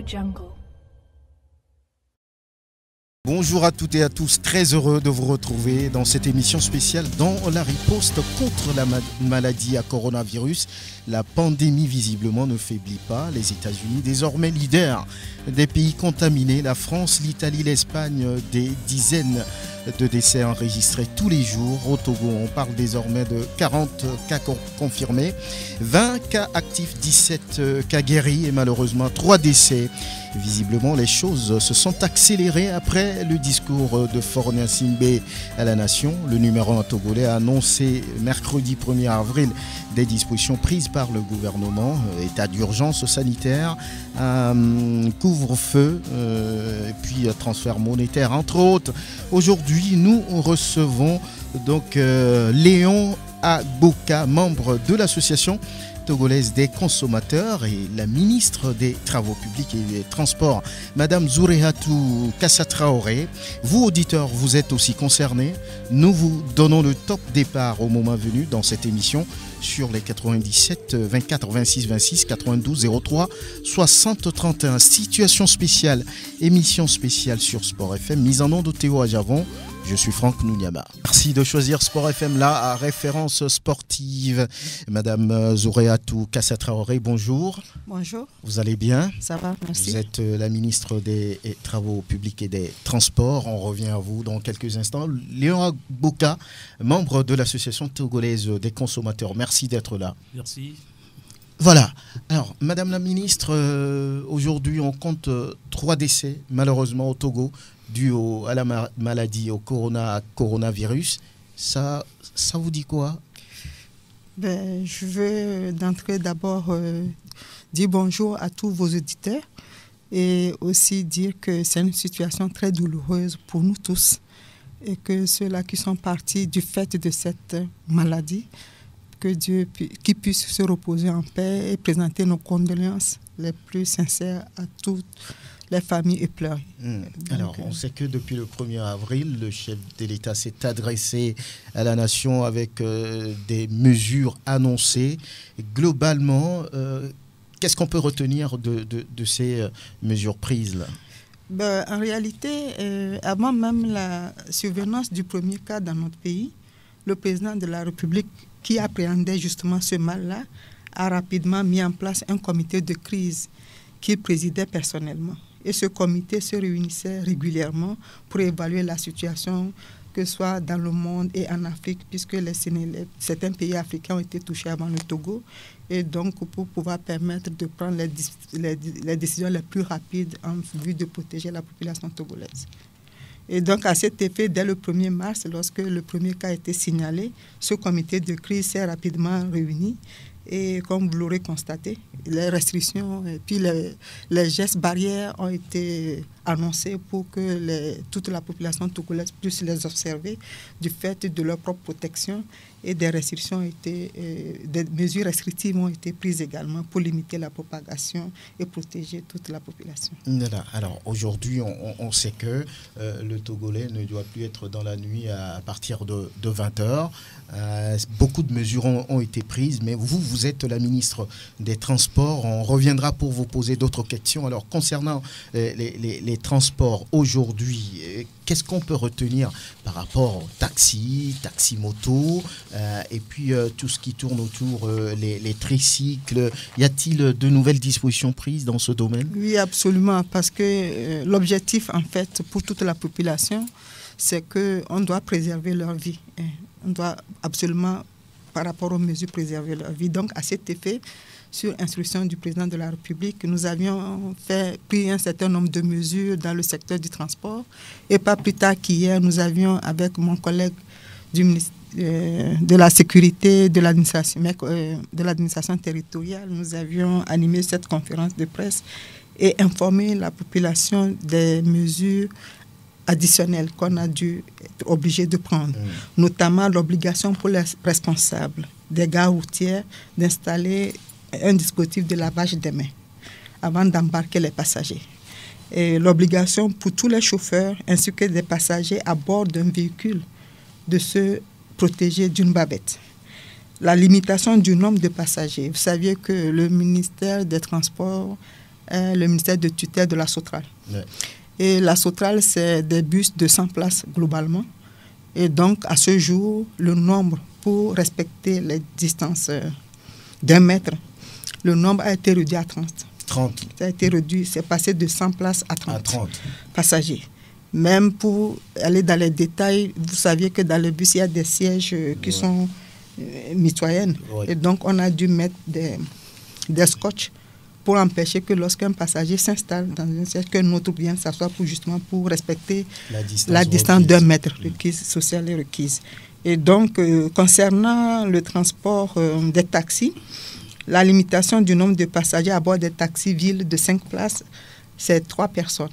Jungle. Bonjour à toutes et à tous, très heureux de vous retrouver dans cette émission spéciale dans la riposte contre la maladie à coronavirus. La pandémie visiblement ne faiblit pas. Les États-Unis, désormais leaders des pays contaminés, la France, l'Italie, l'Espagne, des dizaines de décès enregistrés tous les jours. Au Togo, on parle désormais de 40 cas confirmés, 20 cas actifs, 17 cas guéris et malheureusement 3 décès. Visiblement, les choses se sont accélérées après le discours de Faure Gnassingbé à la nation. Le numéro 1 togolais a annoncé mercredi 1er avril des dispositions prises par le gouvernement, état d'urgence sanitaire, couvre-feu, puis transfert monétaire, entre autres. Aujourd'hui, nous recevons donc Léon Agboka, membre de l'association togolaise des consommateurs, et la ministre des Travaux publics et des Transports, Madame Zourehatou Kassatraoré. Vous, auditeurs, vous êtes aussi concernés. Nous vous donnons le top départ au moment venu dans cette émission sur les 97 24 26 26 92 03 60 31. Situation spéciale, émission spéciale sur Sport FM, mise en onde de Théo Ajavon. Je suis Franck Nounyama. Merci de choisir Sport FM, la référence sportive. Madame Zourehatou Kassatraoré, bonjour. Bonjour. Vous allez bien? Ça va, merci. Vous êtes la ministre des Travaux publics et des Transports. On revient à vous dans quelques instants. Léon Agboka, membre de l'association togolaise des consommateurs. Merci d'être là. Merci. Voilà. Alors, Madame la ministre, aujourd'hui, on compte 3 décès, malheureusement, au Togo, dû à la maladie, au coronavirus. Ça vous dit quoi? Je veux d'entrée d'abord dire bonjour à tous vos auditeurs et aussi dire que c'est une situation très douloureuse pour nous tous et que ceux-là qui sont partis du fait de cette maladie, que Dieu qui puisse se reposer en paix et présenter nos condoléances les plus sincères à toutes les familles éplorées. Alors, on sait que depuis le 1er avril, le chef de l'État s'est adressé à la nation avec des mesures annoncées. Globalement, qu'est-ce qu'on peut retenir de ces mesures prises là? En réalité, avant même la survenance du premier cas dans notre pays, le président de la République, qui appréhendait justement ce mal-là, a rapidement mis en place un comité de crise qu'il présidait personnellement. Et ce comité se réunissait régulièrement pour évaluer la situation, que ce soit dans le monde et en Afrique, puisque certains pays africains ont été touchés avant le Togo. Et donc, pour pouvoir permettre de prendre les décisions les plus rapides en vue de protéger la population togolaise. Et donc, à cet effet, dès le 1er mars, lorsque le premier cas a été signalé, ce comité de crise s'est rapidement réuni. Et comme vous l'aurez constaté, les restrictions et puis les gestes barrières ont été annoncés pour que toute la population togolaise puisse les observer du fait de leur propre protection, et des mesures restrictives ont été prises également pour limiter la propagation et protéger toute la population. Voilà. Alors aujourd'hui, on sait que le Togolais ne doit plus être dans la nuit à partir de 20h. Beaucoup de mesures ont été prises, mais vous êtes la ministre des Transports. On reviendra pour vous poser d'autres questions. Alors concernant les transports aujourd'hui, qu'est-ce qu'on peut retenir par rapport aux taxis moto, et puis tout ce qui tourne autour, les tricycles? Y a-t-il de nouvelles dispositions prises dans ce domaine? Oui, absolument, parce que l'objectif, en fait, pour toute la population, c'est qu'on doit préserver leur vie. On doit absolument, par rapport aux mesures, préserver leur vie. Donc, à cet effet, sur instruction du président de la République, nous avions pris un certain nombre de mesures dans le secteur du transport. Et pas plus tard qu'hier, nous avions, avec mon collègue du ministère de la Sécurité, de l'administration territoriale, nous avions animé cette conférence de presse et informé la population des mesures additionnelles qu'on a dû être obligé de prendre, notamment l'obligation pour les responsables des gares routières d'installer un dispositif de lavage des mains avant d'embarquer les passagers. Et l'obligation pour tous les chauffeurs ainsi que des passagers à bord d'un véhicule de se protéger d'une bavette. La limitation du nombre de passagers. Vous saviez que le ministère des Transports le ministère de tutelle de la Sotral. Ouais. Et la Sotral, c'est des bus de 100 places globalement. Et donc, à ce jour, le nombre pour respecter les distances d'1 mètre, le nombre a été réduit à 30. 30. Ça a été réduit, c'est passé de 100 places à 30, À 30. passagers. Même pour aller dans les détails, vous saviez que dans le bus, il y a des sièges qui sont mitoyennes. Ouais. Et donc, on a dû mettre des scotch pour empêcher que lorsqu'un passager s'installe dans un siège, qu'un autre vienne s'asseoir justement pour respecter la distance d'1 mètre requise, sociale et requise. Et donc, concernant le transport des taxis, la limitation du nombre de passagers à bord des taxis villes de 5 places, c'est 3 personnes,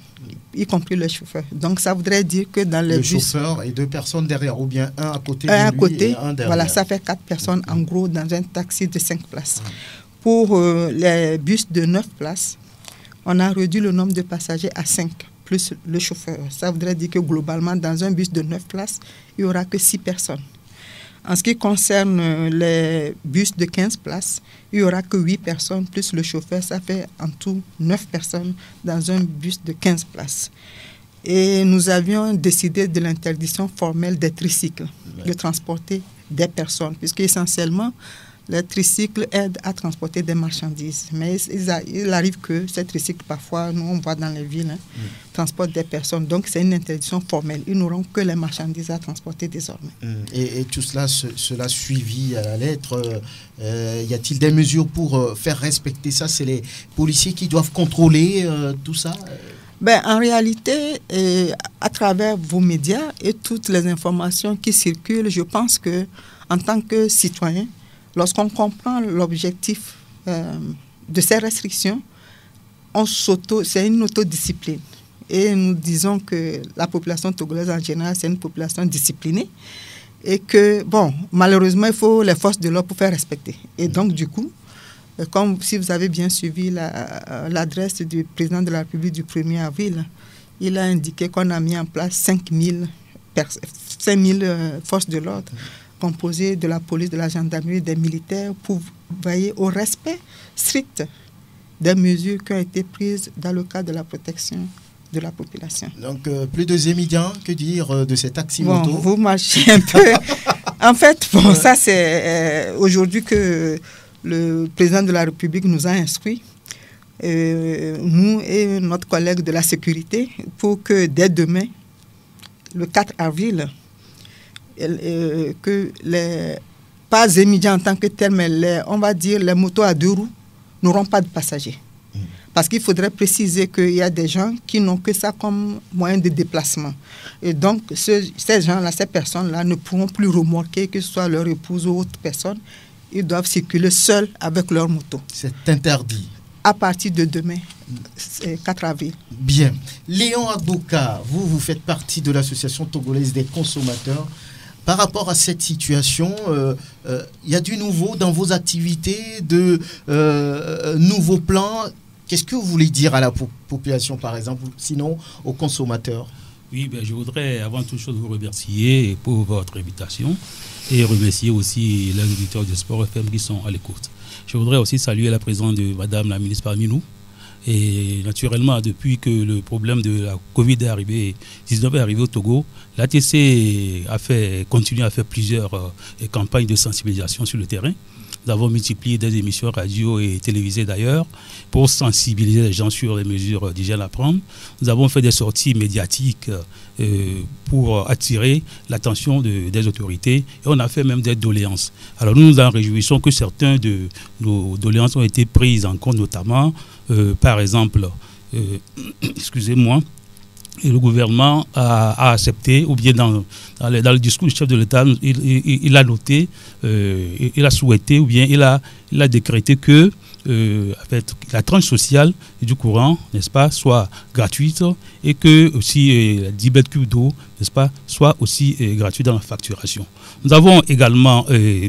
y compris le chauffeur. Donc, ça voudrait dire que dans les bus... Le chauffeur et 2 personnes derrière, ou bien un à côté un à de lui côté, et un derrière. voilà, ça fait 4 personnes en gros dans un taxi de 5 places. Pour les bus de 9 places, on a réduit le nombre de passagers à 5, plus le chauffeur. Ça voudrait dire que globalement, dans un bus de 9 places, il n'y aura que 6 personnes. En ce qui concerne les bus de 15 places, il n'y aura que 8 personnes, plus le chauffeur. Ça fait en tout 9 personnes dans un bus de 15 places. Et nous avions décidé de l'interdiction formelle des tricycles, de transporter des personnes, puisque essentiellement, les tricycles aident à transporter des marchandises. Mais il arrive que ces tricycles, parfois, nous on voit dans les villes, transportent des personnes. Donc, c'est une interdiction formelle. Ils n'auront que les marchandises à transporter désormais. Et tout cela suivi à la lettre, y a-t-il des mesures pour faire respecter ça? C'est les policiers qui doivent contrôler tout ça? En réalité, à travers vos médias et toutes les informations qui circulent, je pense qu'en tant que citoyen, lorsqu'on comprend l'objectif de ces restrictions, c'est une autodiscipline. Et nous disons que la population togolaise en général, c'est une population disciplinée. Et que, malheureusement, il faut les forces de l'ordre pour faire respecter. Et donc, du coup, comme si vous avez bien suivi l'adresse du président de la République du 1er avril, il a indiqué qu'on a mis en place 5000 forces de l'ordre composées de la police, de la gendarmerie, des militaires pour veiller au respect strict des mesures qui ont été prises dans le cadre de la protection de la population. Donc, plus de Zémidien, que dire de ces taxis-motos? Vous marchez un peu. En fait, ça c'est aujourd'hui que le président de la République nous a instruits, nous et notre collègue de la sécurité, pour que dès demain, le 4 avril, que pas Zémidien en tant que tel, mais on va dire les motos à 2 roues n'auront pas de passagers. Parce qu'il faudrait préciser qu'il y a des gens qui n'ont que ça comme moyen de déplacement. Et donc, ces gens-là, ces personnes-là ne pourront plus remorquer, que ce soit leur épouse ou autre personne. Ils doivent circuler seuls avec leur moto. C'est interdit. À partir de demain, 4 avril. Bien. Léon Agbouka, vous faites partie de l'association togolaise des consommateurs. Par rapport à cette situation, il y a du nouveau dans vos activités, de nouveaux plans. Qu'est-ce que vous voulez dire à la population, par exemple, sinon aux consommateurs? Oui, je voudrais avant toute chose vous remercier pour votre invitation et remercier aussi les auditeurs de Sport FM qui sont à l'écoute. Je voudrais aussi saluer la présence de Madame la ministre parmi nous. Et naturellement, depuis que le problème de la Covid est arrivé au Togo, l'ATC continue à faire plusieurs campagnes de sensibilisation sur le terrain. Nous avons multiplié des émissions radio et télévisées d'ailleurs pour sensibiliser les gens sur les mesures d'hygiène à prendre. Nous avons fait des sorties médiatiques pour attirer l'attention des autorités et on a fait même des doléances. Alors nous nous en réjouissons que certaines de nos doléances ont été prises en compte, notamment par exemple, excusez-moi, et le gouvernement a accepté, ou bien dans le discours du chef de l'État, il a noté, il a souhaité, ou bien il a décrété que la tranche sociale du courant, n'est-ce pas, soit gratuite et que aussi 10 mètres cubes d'eau, n'est-ce pas, soit aussi gratuite dans la facturation. Nous avons également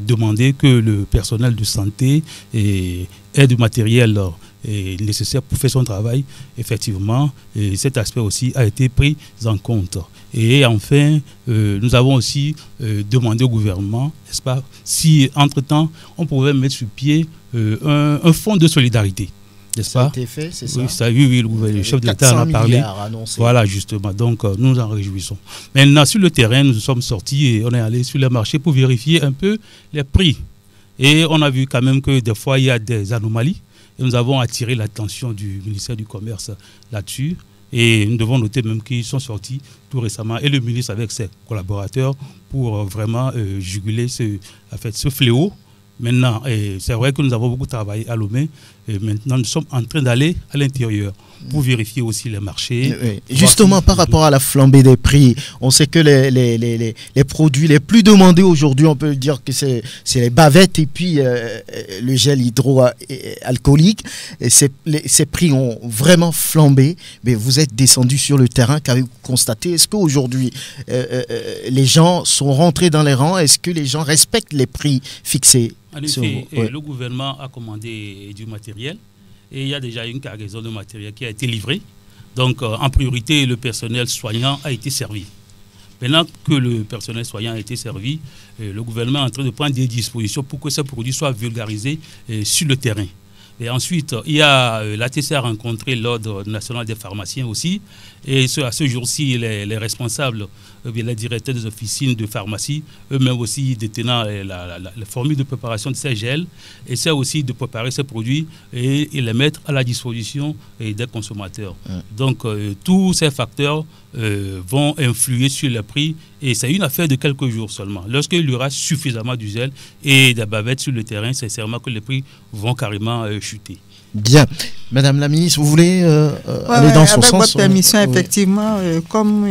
demandé que le personnel de santé ait du matériel nécessaire pour faire son travail. Effectivement, cet aspect aussi a été pris en compte. Et enfin, nous avons aussi demandé au gouvernement, n'est-ce pas, si entre-temps, on pouvait mettre sur pied un fonds de solidarité. n'est-ce pas? Ça a été fait, c'est ça? Oui, le chef de l'État en a parlé. Voilà, justement. Donc, nous nous en réjouissons. Maintenant, sur le terrain, nous sommes sortis et on est allé sur les marchés pour vérifier un peu les prix. Et on a vu quand même que des fois, il y a des anomalies. Et nous avons attiré l'attention du ministère du Commerce là-dessus. Et nous devons noter même qu'ils sont sortis tout récemment, et le ministre avec ses collaborateurs, pour vraiment juguler ce fléau. Maintenant, c'est vrai que nous avons beaucoup travaillé à Lomé, et maintenant nous sommes en train d'aller à l'intérieur pour vérifier aussi les marchés. Oui. Justement, par rapport à la flambée des prix, on sait que les produits les plus demandés aujourd'hui, on peut dire que c'est les bavettes et puis le gel hydroalcoolique. Ces prix ont vraiment flambé. Mais vous êtes descendu sur le terrain, qu'avez-vous constaté? Est-ce qu'aujourd'hui, les gens sont rentrés dans les rangs? Est-ce que les gens respectent les prix fixés? En effet, le gouvernement a commandé du matériel et il y a déjà une cargaison de matériel qui a été livrée. Donc, en priorité, le personnel soignant a été servi. Maintenant que le personnel soignant a été servi, le gouvernement est en train de prendre des dispositions pour que ces produits soient vulgarisés sur le terrain. Et ensuite, il y a l'ATC a rencontré l'Ordre national des pharmaciens aussi. Et à ce jour-ci, les responsables, les directeurs des officines de pharmacie, eux-mêmes aussi détenant la formule de préparation de ces gels, essaient aussi de préparer ces produits et les mettre à la disposition des consommateurs. Donc, tous ces facteurs vont influer sur le prix. Et c'est une affaire de quelques jours seulement. Lorsqu'il y aura suffisamment du gel et des bavettes sur le terrain, c'est sûrement que les prix vont carrément chuter. Bien. Madame la ministre, vous voulez aller dans son sens? Avec votre permission, effectivement, comme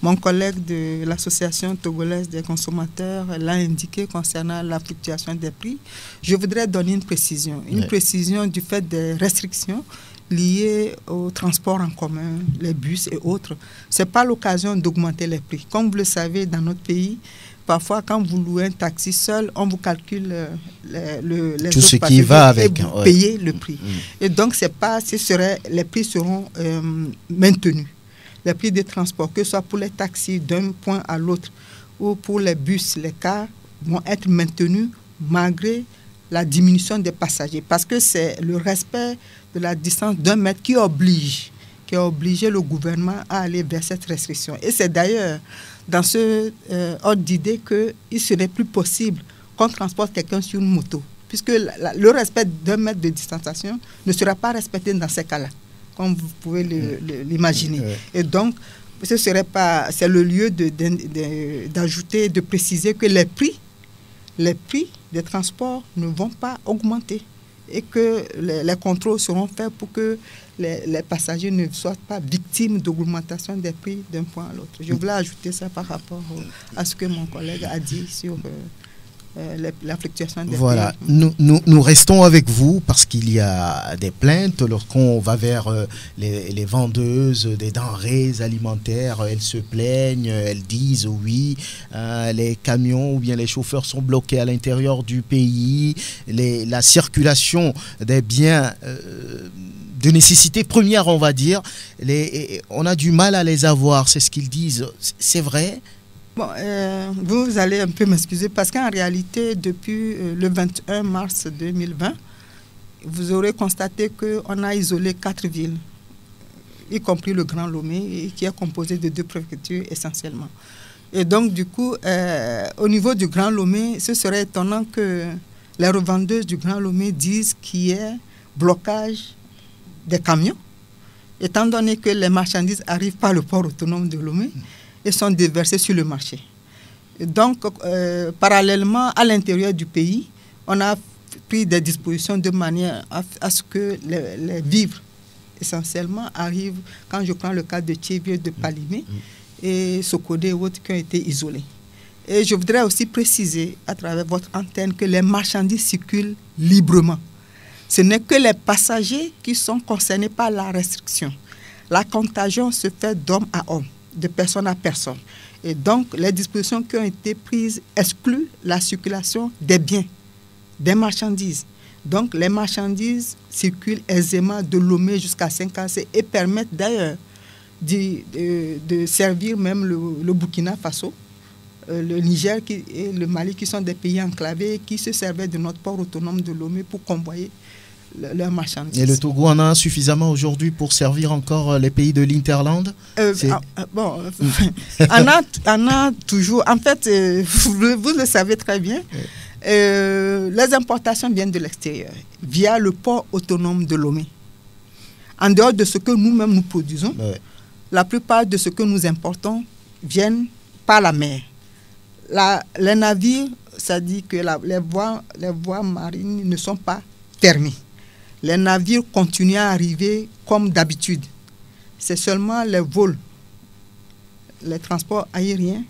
mon collègue de l'Association togolaise des consommateurs l'a indiqué concernant la fluctuation des prix, je voudrais donner une précision. Une précision du fait des restrictions liées au transport en commun, les bus et autres. Ce n'est pas l'occasion d'augmenter les prix. Comme vous le savez, dans notre pays, parfois, quand vous louez un taxi seul, on vous calcule les tout ce qui va avec, et vous payez le prix. Et donc, les prix seront maintenus. Les prix de transport, que ce soit pour les taxis d'un point à l'autre ou pour les bus, les cars, vont être maintenus malgré la diminution des passagers. Parce que c'est le respect de la distance d'1 mètre qui a obligé le gouvernement à aller vers cette restriction. Et c'est d'ailleurs dans ce ordre d'idée qu'il serait plus possible qu'on transporte quelqu'un sur une moto, puisque le respect d'1 mètre de distanciation ne sera pas respecté dans ces cas-là, comme vous pouvez l'imaginer. Et donc, c'est le lieu d'ajouter, de préciser que les prix des transports ne vont pas augmenter et que les contrôles seront faits pour que les passagers ne soient pas victimes d'augmentation des prix d'un point à l'autre. Je voulais ajouter ça par rapport à ce que mon collègue a dit sur la fluctuation des prix. Voilà, nous restons avec vous parce qu'il y a des plaintes lorsqu'on va vers les vendeuses des denrées alimentaires. Elles se plaignent, elles disent oui, les camions ou bien les chauffeurs sont bloqués à l'intérieur du pays, la circulation des biens de nécessité première, on va dire, on a du mal à les avoir, c'est ce qu'ils disent. C'est vrai? Bon, vous allez un peu m'excuser parce qu'en réalité, depuis le 21 mars 2020, vous aurez constaté qu'on a isolé 4 villes, y compris le Grand Lomé, qui est composé de 2 préfectures essentiellement. Et donc, du coup, au niveau du Grand Lomé, ce serait étonnant que les revendeuses du Grand Lomé disent qu'il y ait blocage des camions, étant donné que les marchandises arrivent par le port autonome de Lomé et sont déversées sur le marché. Et donc, parallèlement, à l'intérieur du pays, on a pris des dispositions de manière à ce que les vivres, essentiellement, arrivent, quand je prends le cas de Tchévieux, de Palimé et Sokodé et autres qui ont été isolés. Et je voudrais aussi préciser, à travers votre antenne, que les marchandises circulent librement. Ce n'est que les passagers qui sont concernés par la restriction. La contagion se fait d'homme à homme, de personne à personne. Et donc, les dispositions qui ont été prises excluent la circulation des biens, des marchandises. Donc, les marchandises circulent aisément de Lomé jusqu'à Saint-Cassé et permettent d'ailleurs de servir même le Burkina Faso, le Niger et le Mali, qui sont des pays enclavés, qui se servaient de notre port autonome de Lomé pour convoyer leurs marchandises. Et le Togo en a suffisamment aujourd'hui pour servir encore les pays de l'Interland? Bon, on a toujours... En fait, vous le savez très bien, les importations viennent de l'extérieur via le port autonome de Lomé. En dehors de ce que nous-mêmes nous produisons, la plupart de ce que nous importons viennent par la mer. Les navires, ça dit que les voies marines ne sont pas fermées. Les navires continuent à arriver comme d'habitude. C'est seulement les vols, les transports aériens,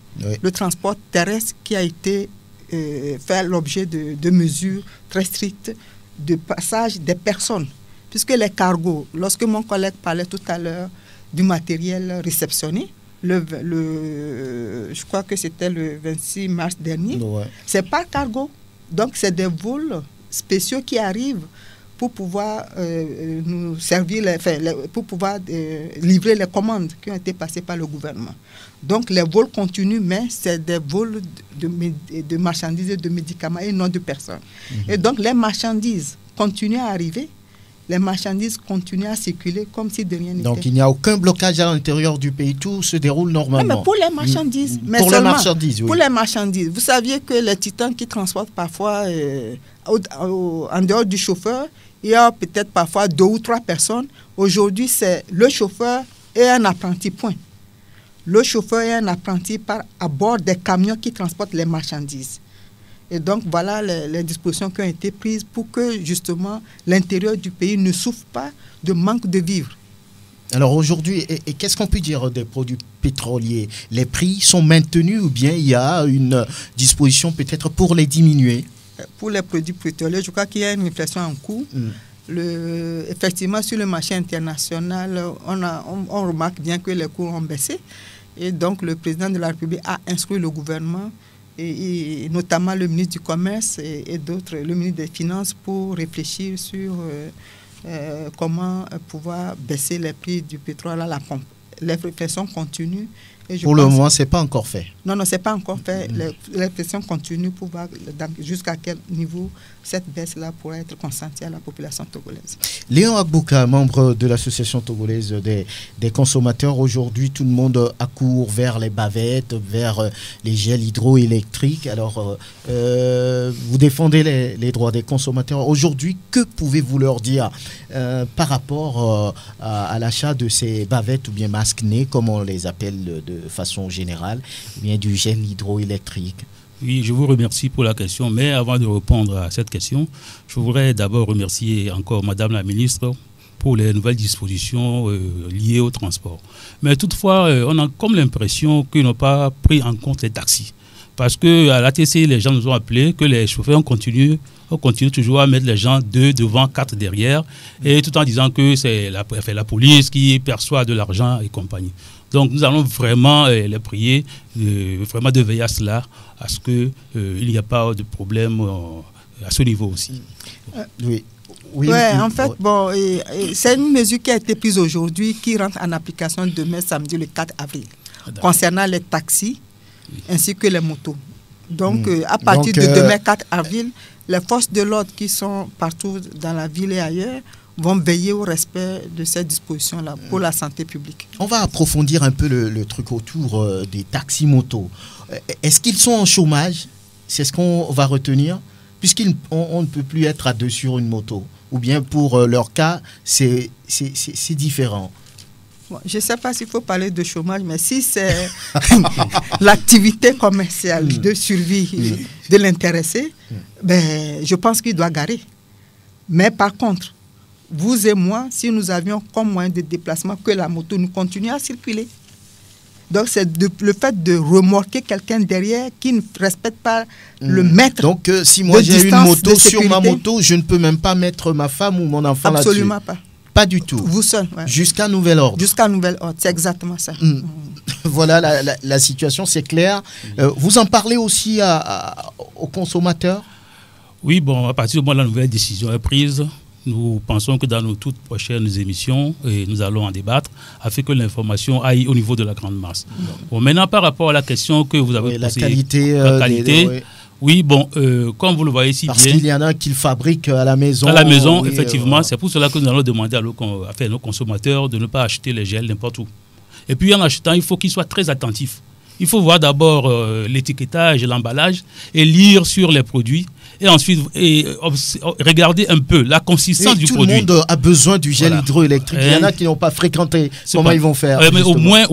le transport terrestre qui a été fait l'objet de mesures très strictes de passage des personnes. Puisque les cargos, lorsque mon collègue parlait tout à l'heure du matériel réceptionné, je crois que c'était le 26 mars dernier, c'est pas cargo. Donc, c'est des vols spéciaux qui arrivent pour pouvoir nous servir, pour pouvoir livrer les commandes qui ont été passées par le gouvernement. Donc, les vols continuent, mais c'est des vols de marchandises et de médicaments et non de personnes. Et donc, les marchandises continuent à arriver. Les marchandises continuent à circuler comme si de rien n'était. Donc, il n'y a aucun blocage à l'intérieur du pays. Tout se déroule normalement. Non, mais pour les marchandises. Mais pour les marchandises, oui. Pour les marchandises. Vous saviez que les titans qui transportent parfois, en dehors du chauffeur, il y a peut-être parfois 2 ou 3 personnes. Aujourd'hui, c'est le chauffeur et un apprenti, point. Le chauffeur et un apprenti à bord des camions qui transportent les marchandises. Et donc, voilà les dispositions qui ont été prises pour que, justement, l'intérieur du pays ne souffre pas de manque de vivres. Alors, aujourd'hui, et qu'est-ce qu'on peut dire des produits pétroliers? Les prix sont maintenus ou bien il y a une disposition peut-être pour les diminuer? Pour les produits pétroliers, je crois qu'il y a une inflation en cours. Effectivement, sur le marché international, on remarque bien que les cours ont baissé. Et donc, le président de la République a instruit le gouvernement, et notamment le ministre du Commerce et d'autres, le ministre des Finances, pour réfléchir sur comment pouvoir baisser les prix du pétrole à la pompe. Les réflexions continuent. Pour le moment, ce n'est pas encore fait. Non, ce n'est pas encore fait. Les réflexions continuent pour voir jusqu'à quel niveau cette baisse-là pourrait être consentie à la population togolaise. Léon Agbouka, membre de l'association togolaise des consommateurs, aujourd'hui, tout le monde accourt vers les bavettes, vers les gels hydroélectriques. Alors, vous défendez les droits des consommateurs. Aujourd'hui, que pouvez-vous leur dire par rapport à l'achat de ces bavettes ou bien masques-nez, comme on les appelle de façon générale, ou bien du gel hydroélectrique? Oui, je vous remercie pour la question, mais avant de répondre à cette question, je voudrais d'abord remercier encore Madame la ministre pour les nouvelles dispositions liées au transport. Mais toutefois, on a comme l'impression qu'ils n'ont pas pris en compte les taxis. Parce qu'à l'ATC, les gens nous ont appelé que les chauffeurs continuent toujours à mettre les gens 2 devant, 4 derrière, et tout en disant que c'est la police qui perçoit de l'argent et compagnie. Donc nous allons vraiment les prier vraiment de veiller à cela, à ce qu'il n'y a pas de problème à ce niveau aussi. En fait, c'est une mesure qui a été prise aujourd'hui, qui rentre en application demain, samedi, le 4 avril, concernant les taxis ainsi que les motos. Donc, à partir de demain, 4 avril, les forces de l'ordre qui sont partout dans la ville et ailleurs vont veiller au respect de ces dispositions-là pour la santé publique. On va approfondir un peu le truc autour des taxis-motos. Est-ce qu'ils sont en chômage? C'est ce qu'on va retenir, puisqu'on ne peut plus être à 2 sur une moto. Ou bien pour leur cas, c'est différent. Bon, je ne sais pas s'il faut parler de chômage, mais si c'est l'activité commerciale de survie de l'intéressé, je pense qu'il doit garer. Mais par contre, vous et moi, si nous avions comme moyen de déplacement que la moto, nous continuons à circuler. Donc, c'est le fait de remorquer quelqu'un derrière qui ne respecte pas le mètre. Donc, si moi j'ai une moto, sur ma moto, je ne peux même pas mettre ma femme ou mon enfant là-dessus. Absolument pas. Pas du tout. Vous seul. Ouais. Jusqu'à nouvel ordre. Jusqu'à nouvel ordre, c'est exactement ça. Voilà, la situation, c'est clair. Vous en parlez aussi aux consommateurs? Oui, à partir du moment où la nouvelle décision est prise, nous pensons que dans nos toutes prochaines émissions, nous allons en débattre, afin que l'information aille au niveau de la grande masse. Maintenant, par rapport à la question que vous avez posée, la qualité, Oui, bon, comme vous le voyez si Parce bien... qu'il y en a qui le fabriquent à la maison. À la maison, oui, effectivement. C'est pour cela que nous allons demander à nos consommateurs de ne pas acheter les gels n'importe où. Et puis en achetant, il faut qu'ils soient très attentifs. Il faut voir d'abord l'étiquetage et l'emballage et lire sur les produits. Et ensuite, regarder un peu la consistance du produit. Tout le monde a besoin du gel hydroélectrique. Il y en a qui n'ont pas fréquenté. Comment ils vont faire? Mais au moins,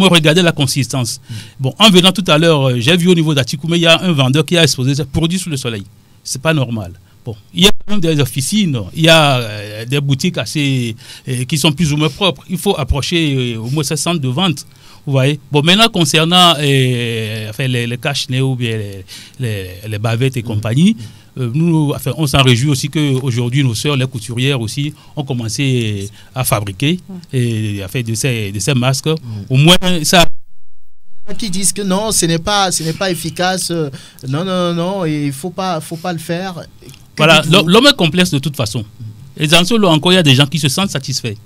regarder la consistance. Bon, en venant tout à l'heure, j'ai vu au niveau d'Atikoumé, il y a un vendeur qui a exposé ce produit sous le soleil. C'est pas normal. Bon, il y a même des officines, il y a des boutiques qui sont plus ou moins propres. Il faut approcher au moins ces centres de vente. Vous voyez. Bon, maintenant, concernant les cache-nez ou bien les bavettes et compagnie, nous, on s'en réjouit aussi qu'aujourd'hui, nos sœurs, les couturières aussi, ont commencé à fabriquer et à faire de ces masques. Au moins, ça... Qui disent que non, ce n'est pas efficace. Non, il ne faut pas le faire. Voilà, l'homme est complexe de toute façon. Et dans ce lot encore, il y a des gens qui se sentent satisfaits.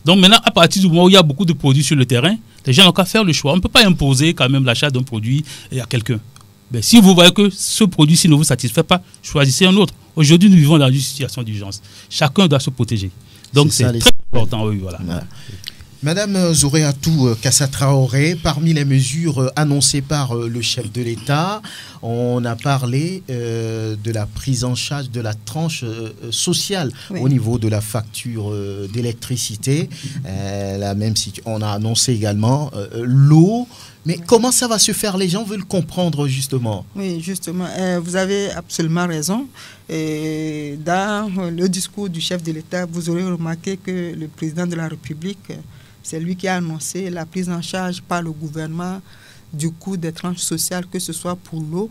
Donc maintenant, à partir du moment où il y a beaucoup de produits sur le terrain, les gens n'ont qu'à faire le choix. On ne peut pas imposer quand même l'achat d'un produit à quelqu'un. Mais si vous voyez que ce produit-ci ne vous satisfait pas, choisissez un autre. Aujourd'hui, nous vivons dans une situation d'urgence. Chacun doit se protéger. Donc c'est très important. Oui, voilà. Madame Zoréatou Kassa Traoré, parmi les mesures annoncées par le chef de l'État, on a parlé de la prise en charge de la tranche sociale au niveau de la facture d'électricité. On a annoncé également l'eau. Mais comment ça va se faire? Les gens veulent comprendre justement. Oui, justement. Vous avez absolument raison. Et dans le discours du chef de l'État, vous aurez remarqué que le président de la République... C'est lui qui a annoncé la prise en charge par le gouvernement du coût des tranches sociales, que ce soit pour l'eau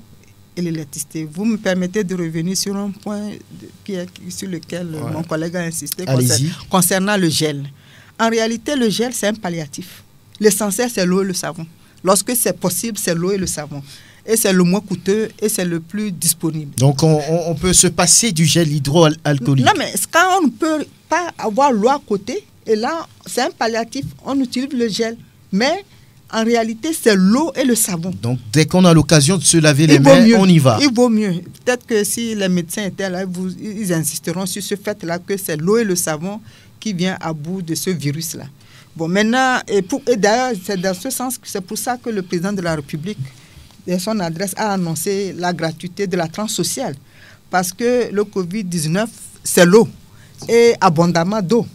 et l'électricité. Vous me permettez de revenir sur un point sur lequel mon collègue a insisté concernant le gel. En réalité, le gel, c'est un palliatif. L'essentiel, c'est l'eau et le savon. Lorsque c'est possible, c'est l'eau et le savon. Et c'est le moins coûteux et c'est le plus disponible. Donc, on peut se passer du gel hydroalcoolique. Non, mais quand on ne peut pas avoir l'eau à côté, et là, c'est un palliatif, on utilise le gel. Mais en réalité, c'est l'eau et le savon. Donc, dès qu'on a l'occasion de se laver les mains, on y va. Il vaut mieux. Peut-être que si les médecins étaient là, ils insisteront sur ce fait-là, que c'est l'eau et le savon qui vient à bout de ce virus-là. Bon, maintenant, et d'ailleurs, c'est dans ce sens, c'est pour ça que le président de la République, de son adresse, a annoncé la gratuité de la tranche sociale. Parce que le Covid-19, c'est l'eau et abondamment d'eau.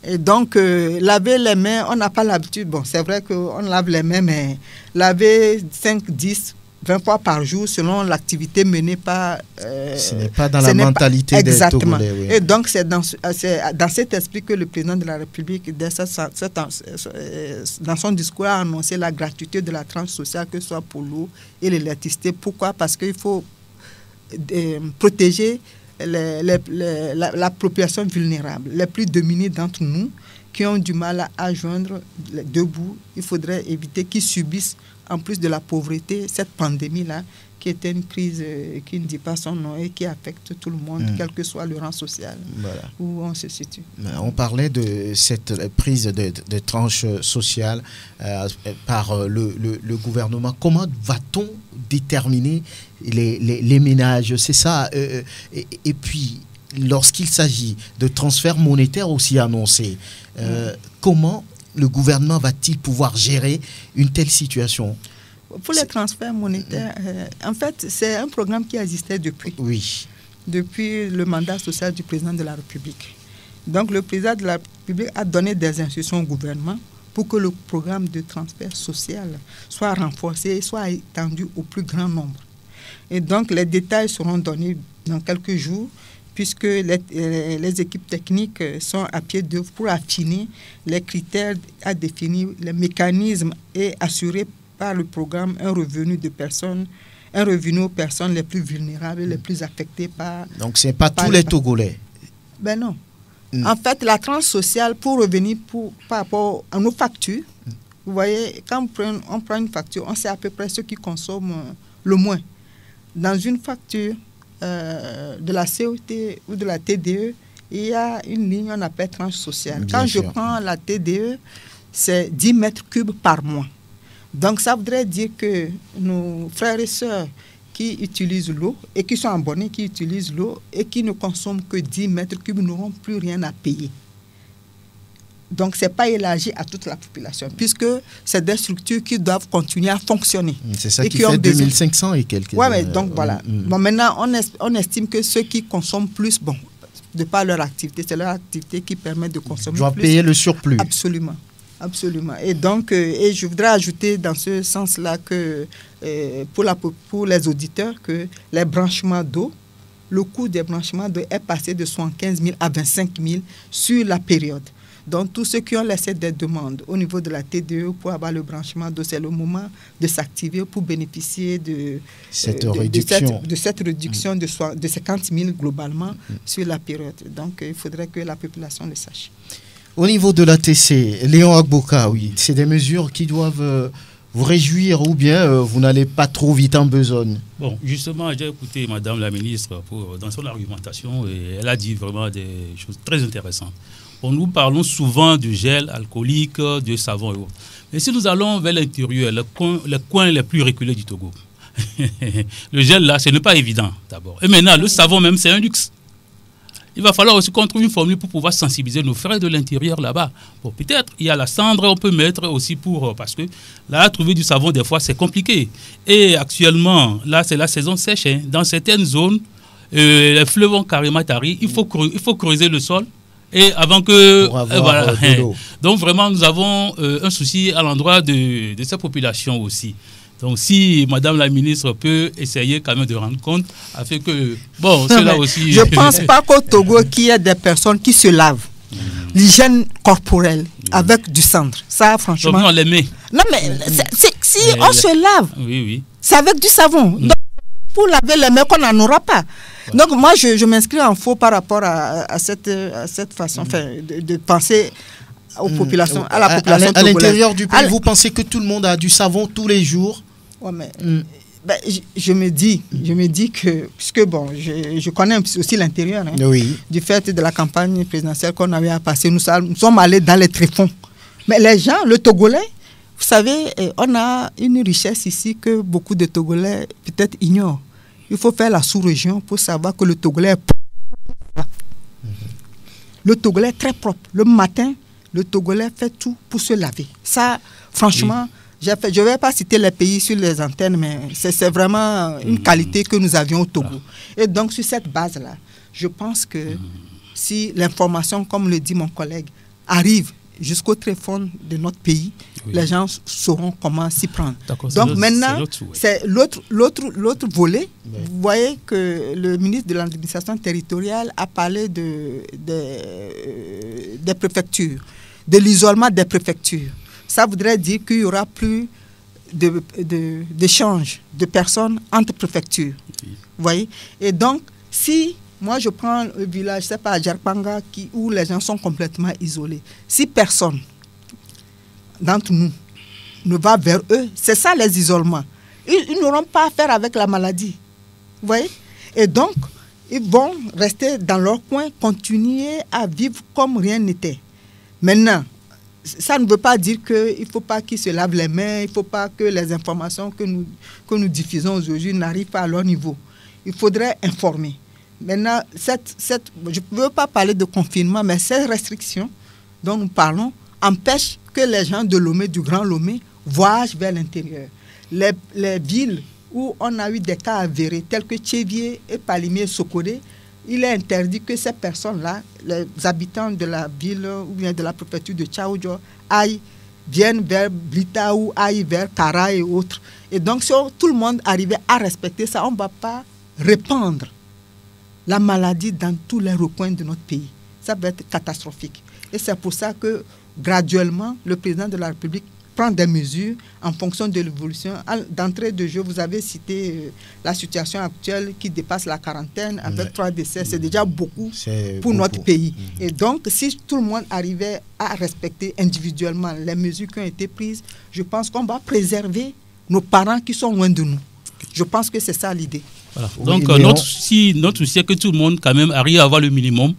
Et donc, laver les mains, on n'a pas l'habitude. Bon, c'est vrai qu'on lave les mains, mais laver 5, 10, 20 fois par jour, selon l'activité menée par... ce n'est pas dans la mentalité des Togolais. Oui. Et donc, c'est dans cet esprit que le président de la République, dans son discours, a annoncé la gratuité de la tranche sociale, que ce soit pour l'eau et l'électricité. Pourquoi? Parce qu'il faut protéger la population vulnérable, les plus démunis d'entre nous qui ont du mal à joindre les deux bouts. Il faudrait éviter qu'ils subissent, en plus de la pauvreté, cette pandémie-là, qui était une crise qui ne dit pas son nom et qui affecte tout le monde, quel que soit le rang social où on se situe. On parlait de cette prise de tranche sociale par le gouvernement. Comment va-t-on déterminer les ménages? C'est ça. Et puis, lorsqu'il s'agit de transferts monétaires aussi annoncés, comment le gouvernement va-t-il pouvoir gérer une telle situation? Pour les transferts monétaires, en fait, c'est un programme qui existait depuis le mandat social du président de la République. Donc, le président de la République a donné des instructions au gouvernement pour que le programme de transfert social soit renforcé, soit étendu au plus grand nombre. Et donc, les détails seront donnés dans quelques jours, puisque les équipes techniques sont à pied d'œuvre pour affiner les critères à définir, les mécanismes et assurer par le programme un revenu aux personnes les plus vulnérables, les plus affectées par... Donc, ce n'est pas tous les Togolais? Ben non. En fait, la tranche sociale, pour revenir par rapport à nos factures, vous voyez, quand on prend une facture, on sait à peu près ce qui consomme le moins. Dans une facture de la COT ou de la TDE, il y a une ligne qu'on appelle tranche sociale. Quand je prends la TDE, c'est 10 mètres cubes par mois. Donc, ça voudrait dire que nos frères et sœurs qui utilisent l'eau et qui sont abonnés, qui utilisent l'eau et qui ne consomment que 10 mètres cubes n'auront plus rien à payer. Donc, ce n'est pas élargi à toute la population, puisque c'est des structures qui doivent continuer à fonctionner. C'est ça qui fait 2500 et quelques. Oui, mais donc voilà. Bon, maintenant, on estime que ceux qui consomment plus, bon, de par leur activité, c'est leur activité qui permet de consommer plus. Doivent payer le surplus. Absolument. Absolument. Et donc, et je voudrais ajouter dans ce sens-là que pour les auditeurs, que les branchements d'eau, le coût des branchements d'eau est passé de 75 000 à 25 000 sur la période. Donc, tous ceux qui ont laissé des demandes au niveau de la TDE pour avoir le branchement d'eau, c'est le moment de s'activer pour bénéficier de cette réduction de 50 000 globalement sur la période. Donc, il faudrait que la population le sache. Au niveau de l'ATC, Léon Agboka, oui, c'est des mesures qui doivent vous réjouir ou bien vous n'allez pas trop vite en besogne? Bon, justement, j'ai écouté Madame la ministre dans son argumentation et elle a dit vraiment des choses très intéressantes. Bon, nous parlons souvent de gel alcoolique, de savon et autres. Mais si nous allons vers l'intérieur, les coins les plus reculés du Togo, le gel là, ce n'est pas évident d'abord. Et maintenant, le savon même, c'est un luxe. Il va falloir aussi qu'on trouve une formule pour pouvoir sensibiliser nos frères de l'intérieur là-bas. Bon, peut-être, il y a la cendre, on peut mettre aussi parce que là, trouver du savon, des fois, c'est compliqué. Et actuellement, là, c'est la saison sèche. Hein. Dans certaines zones, les fleuves vont carrément tarir. Il faut creuser le sol. Et avant que... voilà. De l'eau. Donc, vraiment, nous avons un souci à l'endroit de cette population aussi. Donc, si Madame la ministre peut essayer quand même de rendre compte, afin que... Bon, cela aussi... Je ne pense pas qu'au Togo, qu'il y ait des personnes qui se lavent. L'hygiène corporelle avec du cendre. Ça, franchement... Donc, on les met. Non, mais si on se lave, oui. C'est avec du savon. Donc, pour laver les mains, qu'on n'en aura pas. Donc, moi, je m'inscris en faux par rapport à cette façon de penser aux populations, à la population à l'intérieur du pays, vous pensez que tout le monde a du savon tous les jours? Ouais, mais je me dis que, puisque bon, je connais aussi l'intérieur, hein, oui. Du fait de la campagne présidentielle qu'on avait à passer, nous sommes allés dans les tréfonds. Mais les gens, le Togolais, vous savez, on a une richesse ici que beaucoup de Togolais peut-être ignorent. Il faut faire la sous-région pour savoir que le Togolais est propre. Le Togolais est très propre. Le matin, le Togolais fait tout pour se laver. Ça, franchement, je ne vais pas citer les pays sur les antennes, mais c'est vraiment une qualité que nous avions au Togo. Et donc, sur cette base-là, je pense que si l'information, comme le dit mon collègue, arrive jusqu'au tréfonds de notre pays, les gens sauront comment s'y prendre. Donc maintenant, c'est l'autre volet. Vous voyez que le ministre de l'administration territoriale a parlé des préfectures, de l'isolement des préfectures. Ça voudrait dire qu'il n'y aura plus d'échange de personnes entre préfectures. Vous voyez? Et donc, si moi je prends le village, je ne sais pas, à Djarpanga, où les gens sont complètement isolés, si personne d'entre nous ne va vers eux, c'est ça les isolements. Ils n'auront pas à faire avec la maladie. Vous voyez? Et donc, ils vont rester dans leur coin, continuer à vivre comme rien n'était. Maintenant, ça ne veut pas dire qu'il ne faut pas qu'ils se lavent les mains, il ne faut pas que les informations que nous diffusons aujourd'hui n'arrivent pas à leur niveau. Il faudrait informer. Maintenant, je ne veux pas parler de confinement, mais ces restrictions dont nous parlons empêchent que les gens de Lomé, du Grand Lomé, voyagent vers l'intérieur. Les villes où on a eu des cas avérés, tels que Tchévier et Palimier Sokoré, il est interdit que ces personnes-là, les habitants de la ville ou bien de la préfecture de Tchaoudjo, viennent vers Blita ou aillent vers Kara et autres. Et donc, si tout le monde arrivait à respecter ça, on ne va pas répandre la maladie dans tous les recoins de notre pays. Ça va être catastrophique. Et c'est pour ça que, graduellement, le président de la République prend des mesures en fonction de l'évolution. D'entrée de jeu, vous avez cité la situation actuelle qui dépasse la quarantaine avec 3 décès. C'est déjà beaucoup pour notre pays. Et donc, si tout le monde arrivait à respecter individuellement les mesures qui ont été prises, je pense qu'on va préserver nos parents qui sont loin de nous. Je pense que c'est ça l'idée. Voilà. Donc, notre souci est que tout le monde, quand même, arrive à avoir le minimum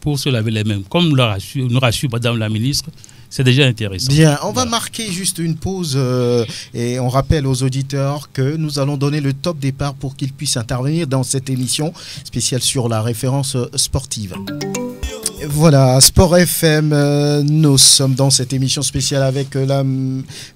pour se laver les mains. Comme nous rassure Madame la ministre, c'est déjà intéressant. Bien, on va marquer juste une pause et on rappelle aux auditeurs que nous allons donner le top départ pour qu'ils puissent intervenir dans cette émission spéciale sur la référence sportive. Voilà, Sport FM, nous sommes dans cette émission spéciale avec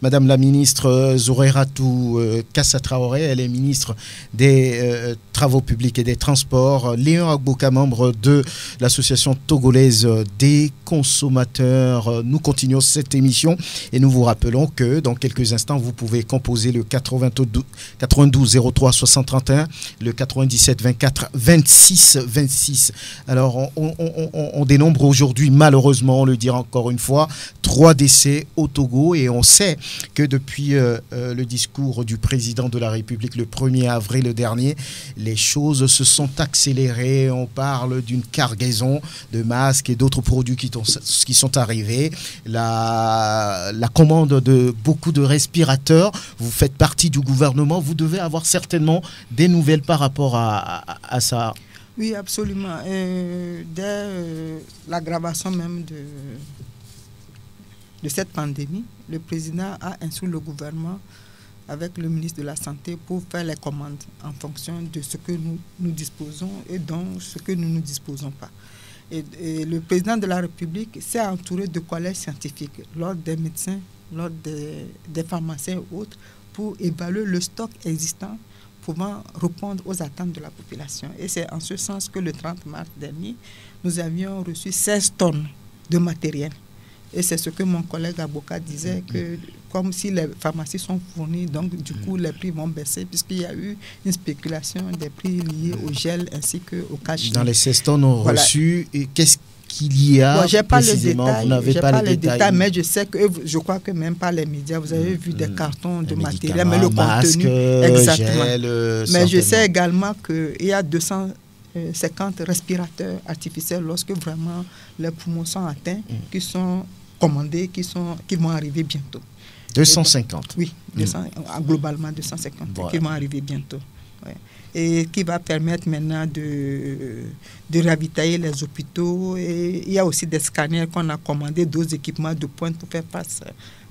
Madame la ministre Zourairatou Kassa Traoré. Elle est ministre des Travaux publics et des Transports. Léon Agboka, membre de l'association togolaise des consommateurs. Nous continuons cette émission et nous vous rappelons que dans quelques instants, vous pouvez composer le 92 03 631, le 97 24 26 26. Alors, on dénombre aujourd'hui, malheureusement, on le dit encore une fois, 3 décès au Togo, et on sait que depuis le discours du président de la République le 1er avril dernier, les choses se sont accélérées. On parle d'une cargaison de masques et d'autres produits qui sont arrivés. La commande de beaucoup de respirateurs. Vous faites partie du gouvernement. Vous devez avoir certainement des nouvelles par rapport à ça. Oui, absolument. Dès l'aggravation même de cette pandémie, le président a instruit le gouvernement avec le ministre de la Santé pour faire les commandes en fonction de ce que nous disposons et dont ce que nous ne disposons pas. Et le président de la République s'est entouré de collèges scientifiques, l'ordre des médecins, l'ordre des pharmaciens et autres, pour évaluer le stock existant pouvant répondre aux attentes de la population. Et c'est en ce sens que le 30 mars dernier, nous avions reçu 16 tonnes de matériel. Et c'est ce que mon collègue Agboka disait, que comme si les pharmacies sont fournies, donc du coup les prix vont baisser, puisqu'il y a eu une spéculation des prix liés au gel ainsi qu'au cash. Dans les 16 tonnes reçues, qu'est-ce qu'il y a précisément? Vous n'avez pas les détails, mais je crois que même par les médias, vous avez vu des cartons de matériel, mais le contenu, exactement. Gel, mais je sais également qu'il y a 250 respirateurs artificiels lorsque vraiment les poumons sont atteints, qui sont commandés, qui vont arriver bientôt. 250? Oui, globalement 250 qui vont arriver bientôt. Ouais. Et qui va permettre maintenant de ravitailler les hôpitaux. Et il y a aussi des scanners qu'on a commandés, d'autres équipements de pointe pour faire face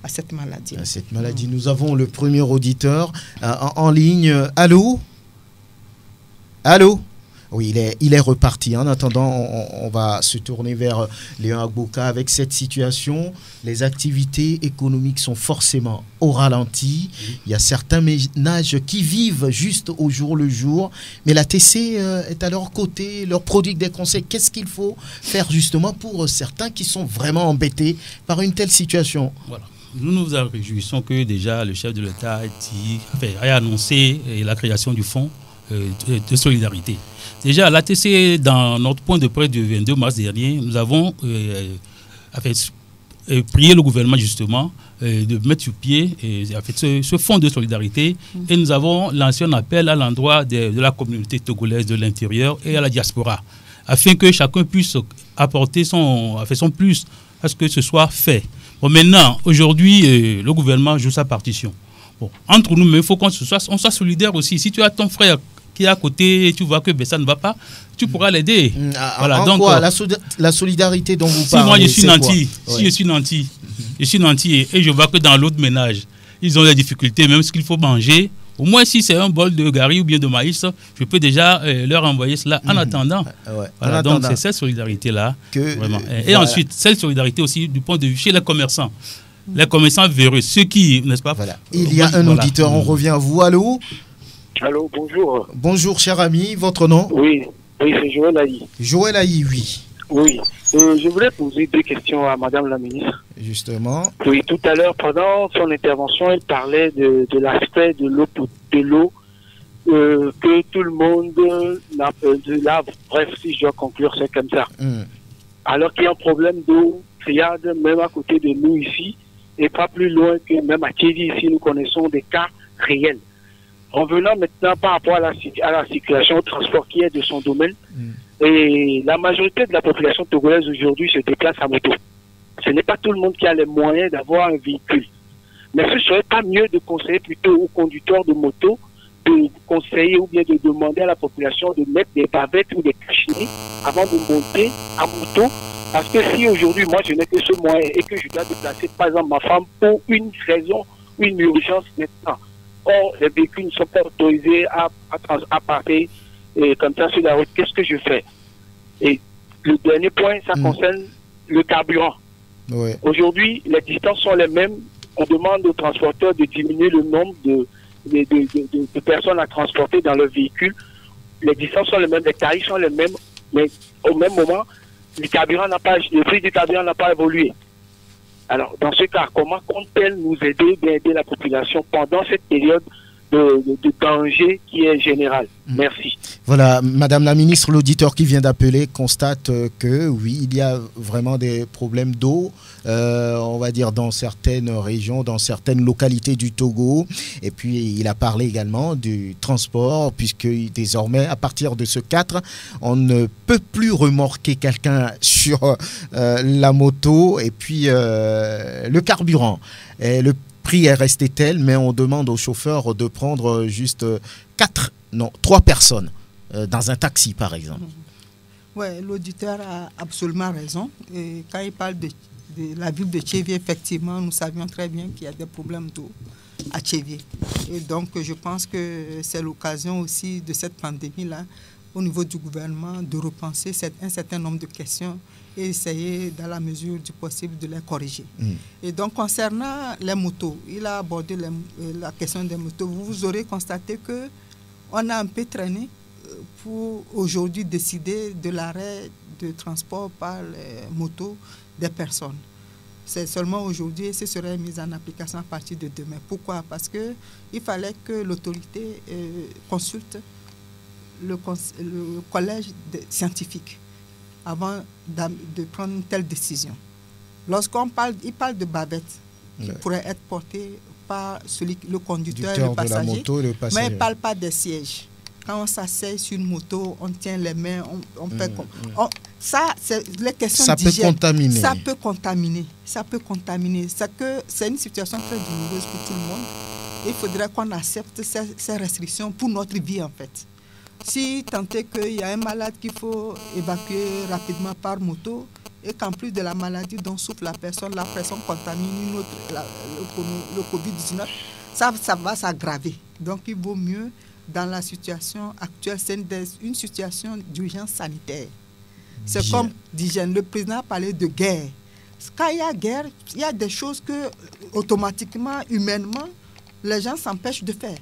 à cette maladie. Nous avons le premier auditeur en ligne. Allô? Allô? Oui, il est reparti. En attendant, on va se tourner vers Léon Agboka. Avec cette situation, les activités économiques sont forcément au ralenti. Il y a certains ménages qui vivent juste au jour le jour. Mais la TC est à leur côté, leur prodigue des conseils. Qu'est-ce qu'il faut faire justement pour certains qui sont vraiment embêtés par une telle situation? Voilà. Nous nous réjouissons que déjà le chef de l'État ait annoncé la création du fonds de solidarité. Déjà, à l'ATC, dans notre point de presse du 22 mars dernier, nous avons prié le gouvernement justement de mettre sur pied ce fonds de solidarité, et nous avons lancé un appel à l'endroit de la communauté togolaise de l'intérieur et à la diaspora, afin que chacun puisse apporter son plus à ce que ce soit fait. Bon, maintenant, aujourd'hui, le gouvernement joue sa partition. Bon, entre nous, mais il faut qu'on soit solidaire aussi. Si tu as ton frère qui est à côté, tu vois que ça ne va pas, tu pourras l'aider. Voilà, donc quoi, la solidarité dont vous parlez. Si moi je suis nanti, je suis nanti et je vois que dans l'autre ménage, ils ont des difficultés, même ce qu'il faut manger. Au moins, si c'est un bol de gari ou bien de maïs, je peux déjà leur envoyer cela en attendant. Voilà, donc c'est cette solidarité-là. Vraiment. Et ensuite, cette solidarité aussi du point de vue chez les commerçants. Les commerçants véreux, ceux qui, n'est-ce pas? Voilà. Il y a un auditeur, on revient à vous. Allô? Allô, bonjour. Bonjour, cher ami, votre nom? Oui, c'est Joël Aïe. Joël Aïe, oui. Oui, je voulais poser 2 questions à Madame la ministre. Justement. Oui, tout à l'heure, pendant son intervention, elle parlait de l'aspect de l'eau, que tout le monde lave. Bref, si je dois conclure, c'est comme ça. Alors qu'il y a un problème d'eau criade même à côté de nous ici, et pas plus loin que même à Kédi, ici, nous connaissons des cas réels. Revenant maintenant par rapport à la circulation, au transport qui est de son domaine, et la majorité de la population togolaise aujourd'hui se déplace à moto. Ce n'est pas tout le monde qui a les moyens d'avoir un véhicule. Mais ce serait pas mieux de conseiller plutôt aux conducteurs de moto, de conseiller ou bien de demander à la population de mettre des bavettes ou des cachenets avant de monter à moto Parce que si aujourd'hui, moi, je n'ai que ce moyen et que je dois déplacer, par exemple, ma femme pour une raison, une urgence maintenant. Or, les véhicules ne sont pas autorisés à passer comme ça sur la route. Qu'est-ce que je fais? Et le dernier point, ça concerne le carburant. Ouais. Aujourd'hui, les distances sont les mêmes. On demande aux transporteurs de diminuer le nombre de personnes à transporter dans le véhicule. Les distances sont les mêmes, les tarifs sont les mêmes, mais au même moment, le prix du carburant n'a pas évolué. Alors, dans ce cas, comment compte-t-elle nous aider, d'aider la population pendant cette période de danger qui est général? Merci. Voilà, Madame la ministre, l'auditeur qui vient d'appeler constate que oui, il y a vraiment des problèmes d'eau, on va dire dans certaines régions, dans certaines localités du Togo. Et puis, il a parlé également du transport, puisque désormais, à partir de ce 4, on ne peut plus remorquer quelqu'un sur la moto. Et puis, le carburant. Et le prix est resté tel, mais on demande aux chauffeurs de prendre juste 3 personnes dans un taxi, par exemple. Oui, l'auditeur a absolument raison. Et quand il parle de la ville de Tchévié, effectivement, nous savions très bien qu'il y a des problèmes d'eau à Tchévié. Et donc, je pense que c'est l'occasion aussi de cette pandémie-là, au niveau du gouvernement, de repenser un certain nombre de questions et essayer, dans la mesure du possible, de les corriger. Et donc, concernant les motos, il a abordé la question des motos. Vous aurez constaté qu'on a un peu traîné pour aujourd'hui décider de l'arrêt de transport par les motos des personnes. C'est seulement aujourd'hui et ce serait mis en application à partir de demain. Pourquoi? Parce qu'il fallait que l'autorité consulte le collège scientifique avant de prendre une telle décision. Lorsqu'on parle, il parle de bavette qui pourrait être portée par le conducteur et le passager, mais il ne parle pas des sièges. Quand on s'assied sur une moto, on tient les mains, on fait comme... Ça, c'est les questions d'hygiène. Ça peut contaminer. C'est une situation très douloureuse pour tout le monde. Il faudrait qu'on accepte ces restrictions pour notre vie, en fait. Si tant est qu'il y a un malade qu'il faut évacuer rapidement par moto et qu'en plus de la maladie dont souffre la personne contamine une autre, le Covid-19, ça va s'aggraver. Donc il vaut mieux, dans la situation actuelle, c'est une situation d'urgence sanitaire. C'est bien. Comme d'hygiène. Le président a parlé de guerre. Quand il y a guerre, il y a des choses que, automatiquement, humainement, les gens s'empêchent de faire.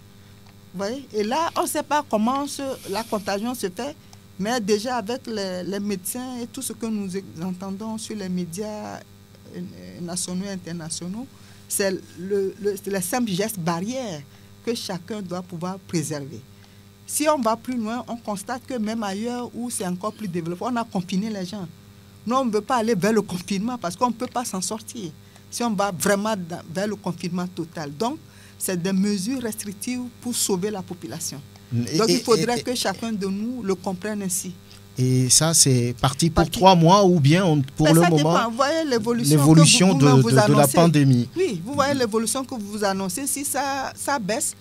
Vous voyez? Et là, on ne sait pas comment la contagion se fait, mais déjà avec les médecins et tout ce que nous entendons sur les médias nationaux et internationaux, c'est les simples gestes barrières que chacun doit pouvoir préserver. Si on va plus loin, on constate que même ailleurs où c'est encore plus développé, on a confiné les gens. Nous, on ne veut pas aller vers le confinement parce qu'on ne peut pas s'en sortir si on va vraiment vers le confinement total. Donc, c'est des mesures restrictives pour sauver la population. Donc, il faudrait que chacun de nous le comprenne ainsi. Et ça, c'est parti pour 3 mois ou bien pour le moment dépend. Vous voyez l'évolution de la pandémie. Oui, vous voyez l'évolution que vous annoncez. Si ça baisse,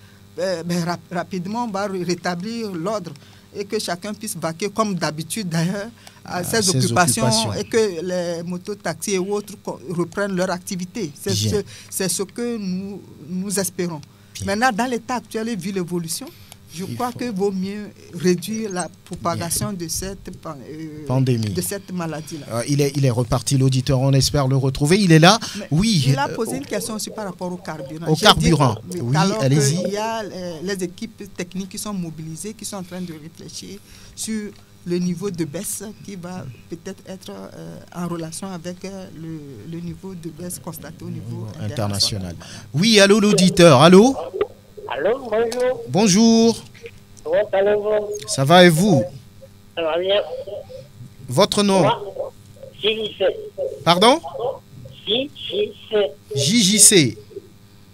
rapidement, on va rétablir l'ordre et que chacun puisse vaquer comme d'habitude d'ailleurs à ses occupations et que les mototaxis et autres reprennent leur activité. C'est ce que nous espérons. Bien. Maintenant, dans l'état actuel, vu l'évolution, je crois qu'il vaut mieux réduire la propagation de cette pandémie, de cette maladie-là. Il est reparti, l'auditeur, on espère le retrouver. Il est là. Mais oui. Il a posé une question aussi par rapport au carburant. Au carburant, oui, allez-y. Il y a les équipes techniques qui sont mobilisées, qui sont en train de réfléchir sur le niveau de baisse qui va peut-être être en relation avec le niveau de baisse constaté au niveau international. Oui, allô l'auditeur, allô? Allô, bonjour. Bonjour. Comment allez-vous? Ça va et vous? Ça va bien. Votre nom? JJC. Pardon? JJC. JJC.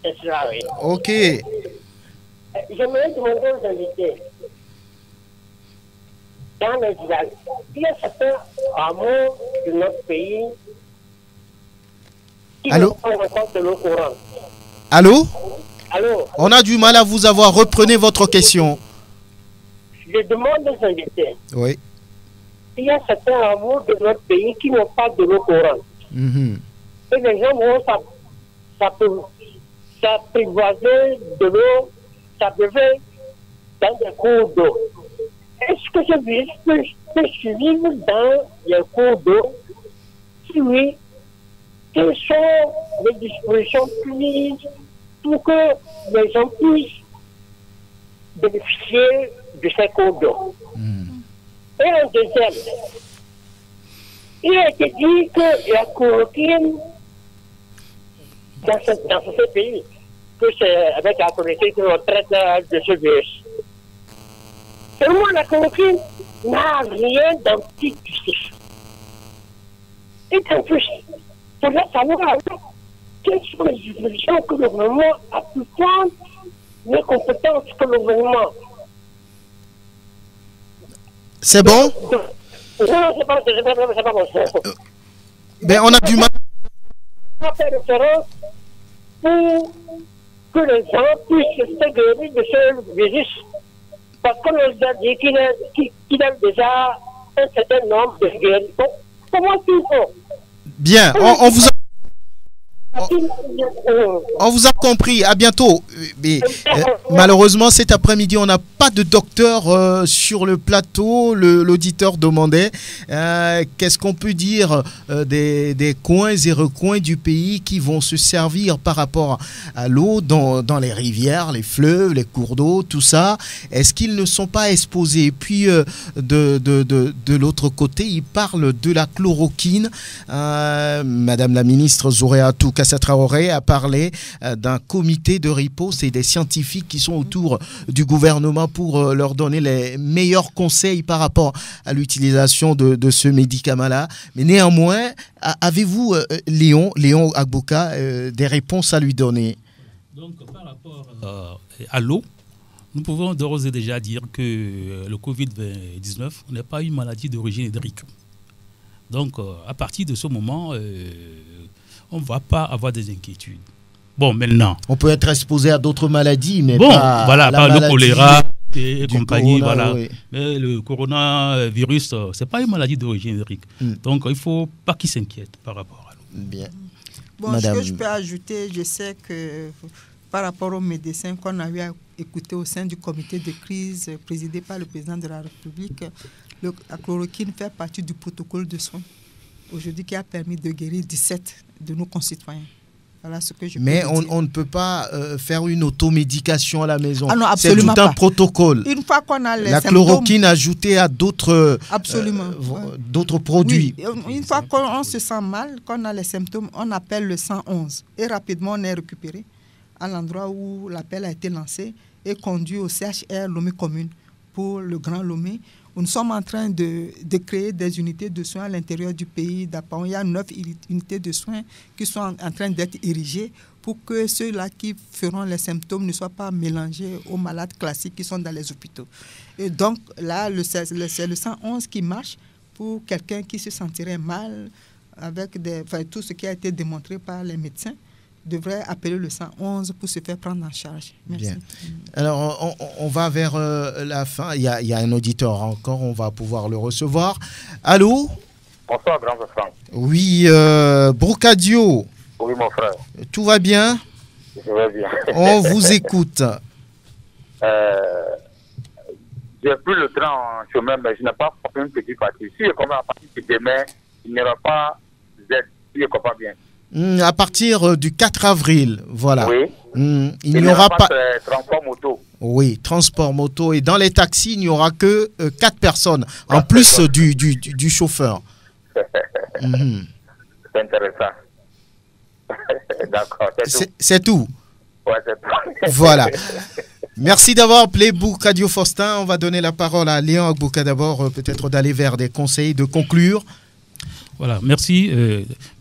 C'est cela, oui. Ok. J'aimerais demander aux invités. Dans les villages, il y a certains hameaux de notre pays qui Allô? ne prennent pas de l'eau courante. Allô? Allô? On a du mal à vous avoir. Reprenez votre question. Je demande aux invités. Oui. il y a certains hameaux de notre pays qui n'ont pas de l'eau courante. Et les gens vont s'apprivoiser de l'eau, s'abreuver dans des cours d'eau. Est-ce que ce virus peut survivre dans les cours d'eau? Si oui, quelles sont les dispositions prises pour que les gens puissent bénéficier de ces cours d'eau? Et en deuxième, il a été dit que la chloroquine dans ce pays, que c'est avec la chloroquine que l'on traite de ce virus. Seulement la chloroquine n'a rien d'antitusif. Et en plus, il faudrait savoir quelles sont les dispositions que le gouvernement a pu prendre, les compétences que le gouvernement. C'est bon? Non, c'est pas bon. Ben, on a du mal. On va faire référence pour que les gens puissent se guérir de ce virus. Parce qu'on nous a dit qu'il a déjà un certain nombre de guérisons. Comment il faut? Bien, on vous a compris. À bientôt. Mais, malheureusement, cet après-midi, on n'a pas de docteur sur le plateau. L'auditeur demandait qu'est-ce qu'on peut dire des coins et recoins du pays qui vont se servir par rapport à l'eau dans les rivières, les fleuves, les cours d'eau, tout ça. Est-ce qu'ils ne sont pas exposés? Et puis, de l'autre côté, il parle de la chloroquine. Madame la ministre Zoréatou Kassa Traoré a parlé d'un comité de riposte et des scientifiques qui sont autour du gouvernement pour leur donner les meilleurs conseils par rapport à l'utilisation de ce médicament-là. Mais néanmoins, avez-vous, Léon Agboka, des réponses à lui donner? Donc, par rapport à l'eau, nous pouvons d'ores et déjà dire que le Covid-19 n'est pas une maladie d'origine hydrique. Donc, à partir de ce moment, on ne va pas avoir des inquiétudes. Bon, maintenant. On peut être exposé à d'autres maladies, mais bon, pas voilà, à la pas maladie le choléra et compagnie, corona, voilà. Oui. Mais le coronavirus, ce n'est pas une maladie d'origine hydrique. Donc, il ne faut pas qu'il s'inquiète par rapport à l'eau. Bien. Bon, Madame. ce que je peux ajouter, je sais que par rapport aux médecins qu'on a eu à écouter au sein du comité de crise présidé par le président de la République, la chloroquine fait partie du protocole de soins aujourd'hui qui a permis de guérir 17 de nos concitoyens. Voilà ce que je peux Mais dire. on ne peut pas faire une automédication à la maison. Ah non, c'est absolument tout un pas. protocole. Une fois qu'on a les la symptômes, chloroquine ajoutée à d'autres d'autres produits. Oui, une fois qu'on se sent mal, qu'on a les symptômes, on appelle le 111 et rapidement on est récupéré à l'endroit où l'appel a été lancé et conduit au CHR Lomé Commune pour le Grand Lomé. Nous sommes en train de créer des unités de soins à l'intérieur du pays d'Apaon. Il y a 9 unités de soins qui sont en train d'être érigées pour que ceux-là qui feront les symptômes ne soient pas mélangés aux malades classiques qui sont dans les hôpitaux. Et donc là, c'est le 111 qui marche pour quelqu'un qui se sentirait mal avec tout ce qui a été démontré par les médecins devrait appeler le 111 pour se faire prendre en charge. Merci. Bien. Alors, on va vers la fin. Il y a un auditeur encore, on va pouvoir le recevoir. Allô? Bonsoir, grand frère. Oui, Brocadio. Oui, mon frère. Tout va bien? Je vais bien. On vous écoute. J'ai pris le train en chemin, mais je n'ai pas fait une petite partie. Si je commence à partir de demain, il n'y aura pas d'aide, si je comprends bien. À partir du 4 avril, voilà. Oui. Il n'y aura pas transport moto. Oui, transport moto. Et dans les taxis, il n'y aura que 4 personnes, en plus du chauffeur. C'est intéressant. D'accord, c'est tout. Ouais, c'est tout. Voilà. Merci d'avoir appelé Brocadio Faustin. On va donner la parole à Léon Agboka d'abord, peut-être d'aller vers des conseils, de conclure. Voilà, merci.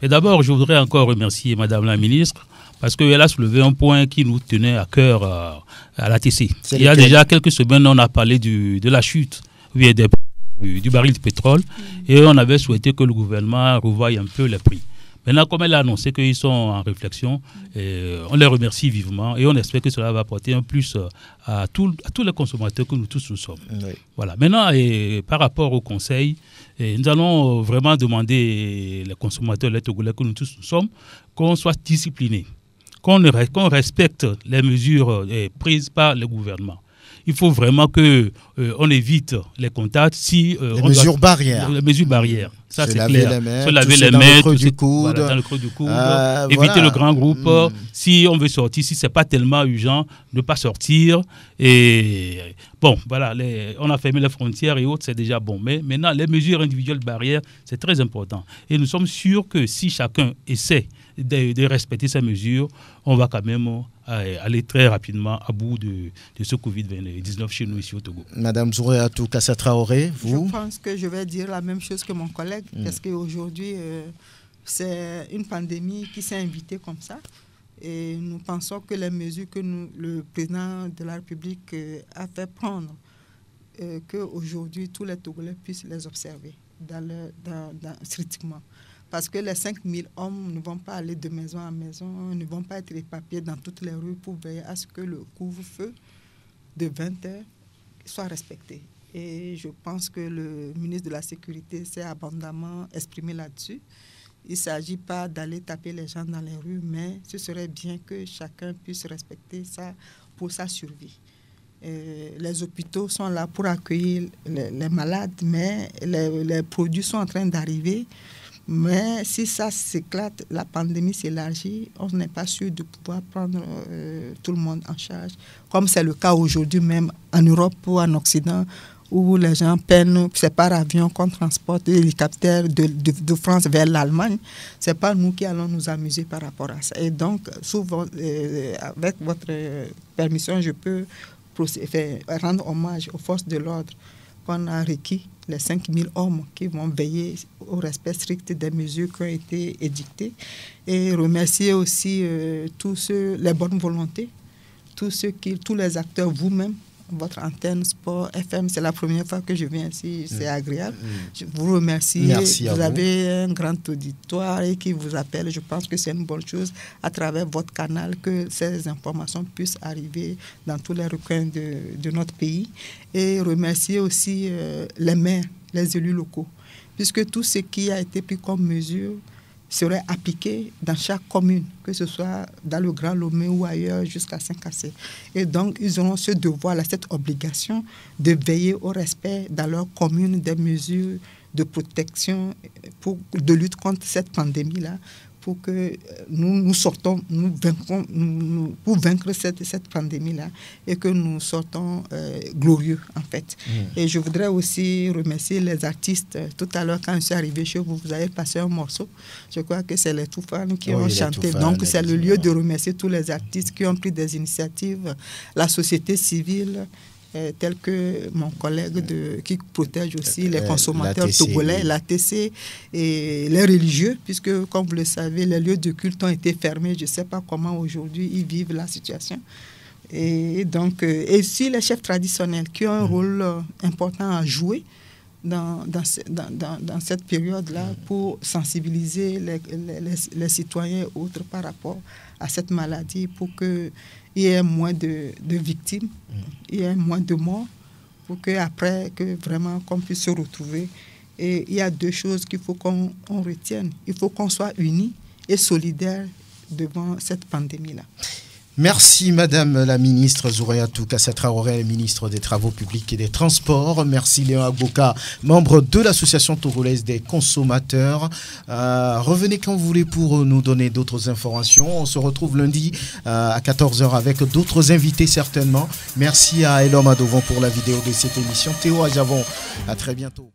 Mais d'abord, je voudrais encore remercier Madame la ministre parce qu'elle a soulevé un point qui nous tenait à cœur à l'ATC. Il y a déjà quelques semaines, on a parlé de la chute du baril de pétrole et on avait souhaité que le gouvernement revoie un peu les prix. Maintenant, comme elle a annoncé qu'ils sont en réflexion, on les remercie vivement et on espère que cela va apporter un plus à tous les consommateurs que nous tous nous sommes. Oui. Voilà. Maintenant, par rapport au Conseil, nous allons vraiment demander les consommateurs, les Togolais que nous tous nous sommes, qu'on soit disciplinés, qu'on respecte les mesures prises par le gouvernement. Il faut vraiment qu'on évite les contacts les mesures barrières. Ça, c'est clair. Se laver les mains, dans le creux du coude. Éviter le grand groupe. Si on veut sortir, si ce n'est pas tellement urgent, ne pas sortir. Et bon, voilà, on a fermé les frontières et autres, c'est déjà bon. Mais maintenant, les mesures individuelles barrières, c'est très important. Et nous sommes sûrs que si chacun essaie de respecter ces mesures, on va quand même aller très rapidement à bout de ce Covid-19 chez nous ici au Togo. Madame Zouréatou Kassa Traoré, vous? Je pense que je vais dire la même chose que mon collègue, parce qu'aujourd'hui, c'est une pandémie qui s'est invitée comme ça. Et nous pensons que les mesures que le président de la République a fait prendre, qu'aujourd'hui, tous les Togolais puissent les observer strictement. Parce que les 5000 hommes ne vont pas aller de maison en maison, ne vont pas être éparpillés dans toutes les rues pour veiller à ce que le couvre-feu de 20h soit respecté. Et je pense que le ministre de la Sécurité s'est abondamment exprimé là-dessus. Il ne s'agit pas d'aller taper les gens dans les rues, mais ce serait bien que chacun puisse respecter ça pour sa survie. Les hôpitaux sont là pour accueillir les malades, mais les produits sont en train d'arriver. Mais si ça s'éclate, la pandémie s'élargit, on n'est pas sûr de pouvoir prendre tout le monde en charge. Comme c'est le cas aujourd'hui même en Europe ou en Occident, où les gens peinent, c'est par avion qu'on transporte l'hélicoptère de France vers l'Allemagne. Ce n'est pas nous qui allons nous amuser par rapport à ça. Et donc, souvent, avec votre permission, je peux rendre hommage aux forces de l'ordre qu'on a requis, les 5000 hommes qui vont veiller au respect strict des mesures qui ont été édictées, et remercier aussi tous les bonnes volontés, tous les acteurs, vous-même, votre antenne Sport FM, c'est la première fois que je viens ici, c'est agréable. Je vous remercie. Merci à vous. Vous avez un grand auditoire et qui vous appelle. Je pense que c'est une bonne chose à travers votre canal que ces informations puissent arriver dans tous les recoins de notre pays. Et remercier aussi les maires, les élus locaux, puisque tout ce qui a été pris comme mesure serait appliqué dans chaque commune, que ce soit dans le Grand Lomé ou ailleurs jusqu'à Saint-Cassé. Et donc, ils auront ce devoir-là, cette obligation de veiller au respect dans leur commune des mesures de protection, de lutte contre cette pandémie-là, pour que nous sortons, pour vaincre cette pandémie-là et que nous sortons glorieux, en fait. Et je voudrais aussi remercier les artistes. Tout à l'heure, quand je suis arrivé chez vous, vous avez passé un morceau. Je crois que c'est les Toufans qui ont chanté. Donc, c'est le lieu de remercier tous les artistes qui ont pris des initiatives, la société civile, tel que mon collègue qui protège aussi les consommateurs togolais, l'ATC et les religieux, puisque, comme vous le savez, les lieux de culte ont été fermés. Je ne sais pas comment aujourd'hui ils vivent la situation. Et donc, et aussi les chefs traditionnels qui ont un rôle important à jouer dans cette période-là pour sensibiliser les citoyens et autres par rapport à cette maladie, pour qu'il y ait moins de victimes, il y ait moins de morts, pour qu'après, vraiment qu'on puisse se retrouver. Et il y a deux choses qu'il faut qu'on retienne. Il faut qu'on soit unis et solidaires devant cette pandémie-là. Merci Madame la ministre Zouréatou Kassa Traoré, ministre des Travaux publics et des Transports. Merci Léon Agboka, membre de l'Association togolaise des consommateurs. Revenez quand vous voulez pour nous donner d'autres informations. On se retrouve lundi à 14h avec d'autres invités certainement. Merci à Elom Adovon pour la vidéo de cette émission. Théo Ajavon, à très bientôt.